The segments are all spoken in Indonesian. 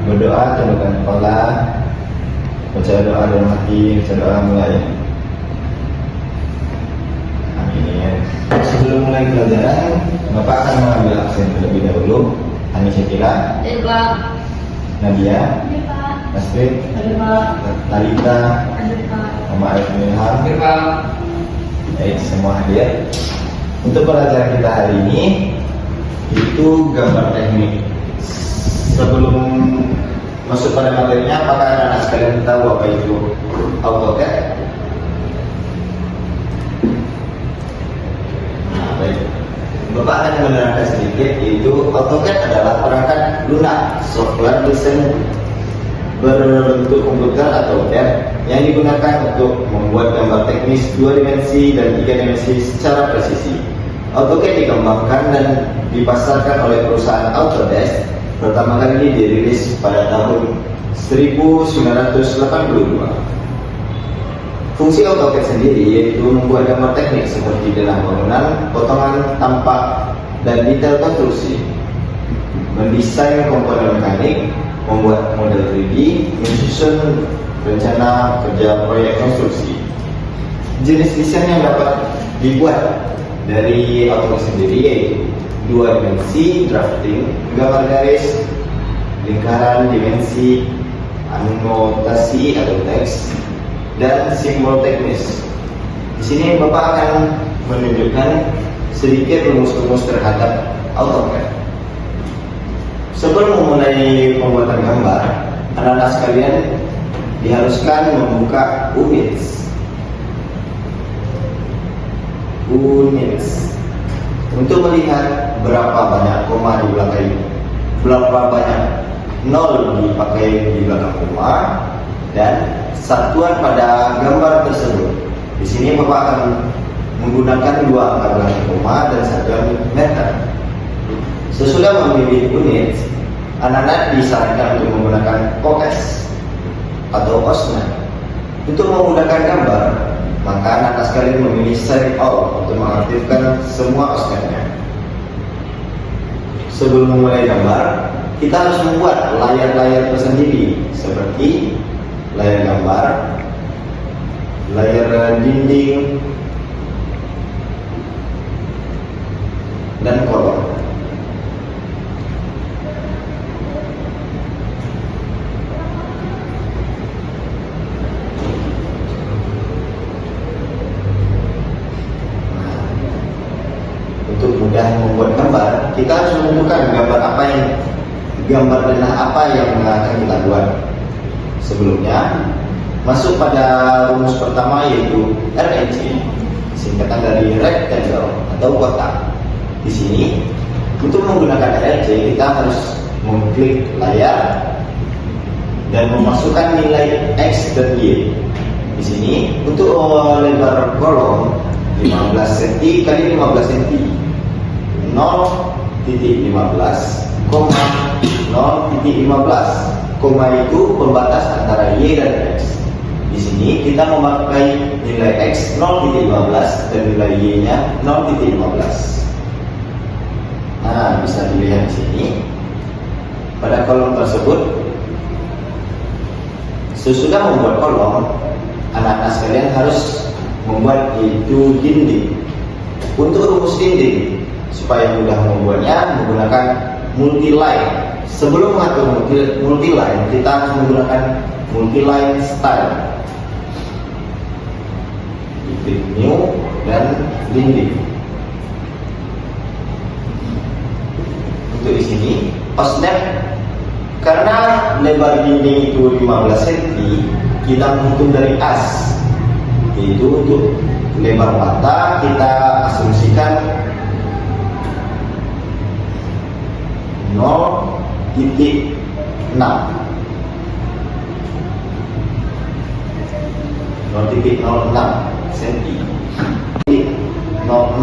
Berdoa, tundukkan kepala, baca doa dalam hati, baca doa mulai. Amin. Sebelum mulai pelajaran, Bapak akan mengambil absen terlebih dahulu. Ani Syakira, Nadia, Astrid, Talita, Mama Arif Ilham, baik, semua hadir. Untuk pelajaran kita hari ini itu gambar teknik. Sebelum masuk pada materinya, apakah anak-anak sekalian tahu apa itu AutoCAD? Nah, baik. Bapak akan menerangkan sedikit, yaitu AutoCAD adalah perangkat lunak software desain berbentuk komputer atau CAD yang digunakan untuk membuat gambar teknis 2 dimensi dan 3 dimensi secara presisi. AutoCAD dikembangkan dan dipasarkan oleh perusahaan Autodesk. Pertama kali dirilis pada tahun 1982. Fungsi AutoCAD sendiri yaitu membuat gambar teknik seperti denah bangunan, potongan, tampak, dan detail konstruksi, mendesain komponen mekanik, membuat model 3D, menyusun rencana kerja proyek konstruksi. Jenis desain yang dapat dibuat dari AutoCAD sendiri yaitu 2 dimensi, drafting, gambar garis, lingkaran, dimensi, anotasi atau teks, dan simbol teknis. Di sini Bapak akan menunjukkan sedikit rumus-rumus terhadap AutoCAD. Sebelum memulai pembuatan gambar, anak-anak sekalian diharuskan membuka units untuk melihat berapa banyak koma di belakang ini, berapa banyak nol dipakai di belakang koma, dan satuan pada gambar tersebut. Di sini Bapak akan menggunakan 2 angka belakang koma dan satuan meter. Sesudah memilih unit, anak-anak disarankan untuk menggunakan OS atau OSNA. Untuk menggunakan gambar, maka anak-anak sekalian memilih Save All untuk mengaktifkan semua OSNA-nya. Sebelum memulai gambar, kita harus membuat layar-layar tersendiri seperti layar gambar, layar dinding, dan kolom. Untuk mudah membuat gambar, kita harus menentukan gambar denah apa yang akan kita buat. Sebelumnya, masuk pada rumus pertama yaitu REC, singkatan dari rectangle atau kotak. Di sini, untuk menggunakan REC, kita harus mengklik layar dan memasukkan nilai X dan Y. Di sini, untuk lebar kolom 15 cm kali 15 cm, 0,15, 0,15, koma itu pembatas antara Y dan X. Di sini kita memakai nilai X 0,15 dan nilai Y-nya 0,15. Nah, bisa dilihat di sini pada kolom tersebut. Sesudah membuat kolom, anak-anak sekalian harus membuat itu dinding. Untuk rumus dinding supaya mudah membuatnya menggunakan multi-line. Sebelum mengatur multi-line, kita harus menggunakan multi-line style. Klik new dan dinding. Untuk di sini, OSNAP, karena lebar dinding itu 15 cm, kita menghitung dari as. Yaitu untuk lebar mata kita asumsikan 0,6 cm. 0,6.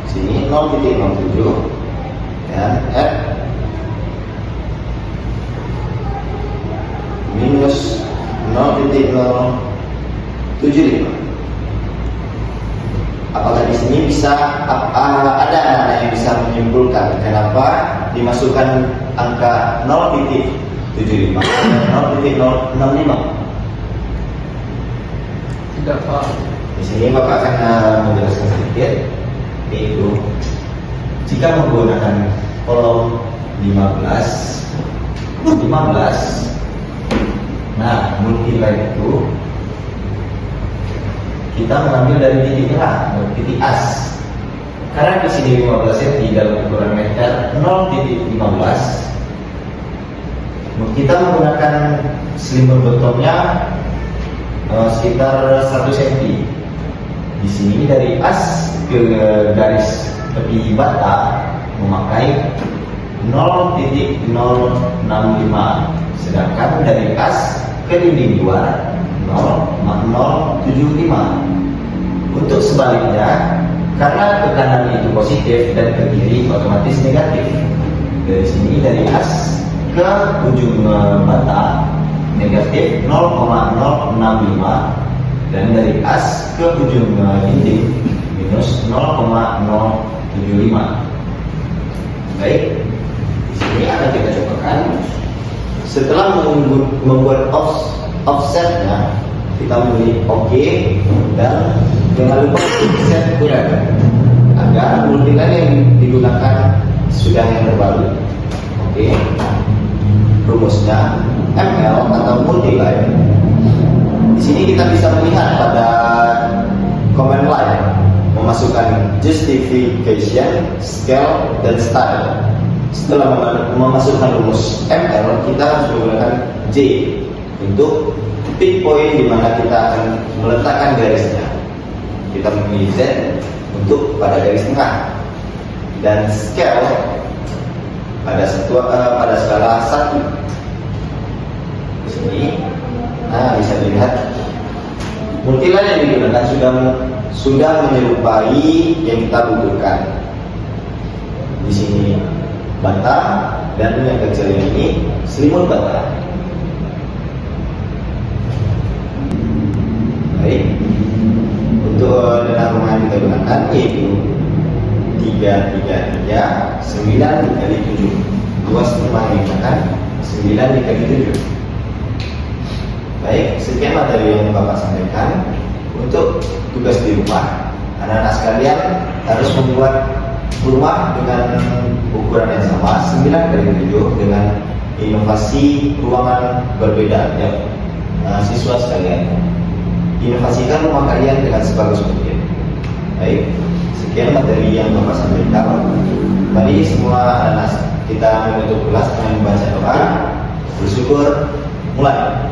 Sini 0,07 dan F minus 0,075. Apakah di sini bisa apa? Dimasukkan angka 0.75 0.065. Tidak Pak. Di sini Bapak akan menjelaskan sedikit, yaitu jika menggunakan kolom 15, nah multiline itu kita mengambil dari titik tengah, titik as. Karena di sini 15 cm dalam ukuran meter 0.15, kita menggunakan selimut betonnya sekitar 1 cm. Di sini dari as ke garis tepi bata memakai 0.065, sedangkan dari as ke dinding luar 0,075. Untuk sebaliknya, karena ke kanan itu positif dan ke kiri otomatis negatif. Dari sini dari as ke ujung bata negatif 0,065, dan dari as ke ujung dinding minus 0,075. Baik, di sini akan kita cobakan. Setelah membuat offsetnya, kita memilih OK, dan jangan lupa set kurang agar multiline yang digunakan sudah yang terbaru. Oke, rumusnya ML atau multiline. Di sini kita bisa melihat pada command line memasukkan justification, scale, dan style. Setelah memasukkan rumus ML, kita harus menggunakan J untuk titik poin di mana kita akan meletakkan garisnya. Kita memilih Z untuk pada garis tengah, dan scale pada skala 1. Di sini, nah bisa dilihat multiline yang digunakan sudah menyerupai yang kita butuhkan. Di sini bata, dan yang kecil ini selimut bata. Baik, untuk dana rumah yang kita gunakan yaitu 333 9 dikali 7. Luas rumah yang digunakan 9 dikali 7. Baik, sekian materi yang Bapak sampaikan. Untuk tugas di rumah, anak-anak sekalian harus membuat rumah dengan ukuran yang sama 9 kali 7 dengan inovasi ruangan berbeda ya. Siswa sekalian, inovasikan rumah kalian dengan sebagus mungkin. Baik, sekian materi yang Bapak sampaikan. Mari semua anak kita menutup kelas dengan membaca doa bersyukur. Mulai.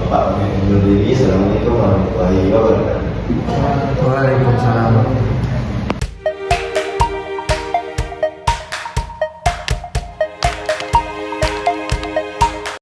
Bapak undur diri. Assalamualaikum warahmatullahi wabarakatuh. Waalaikumsalam.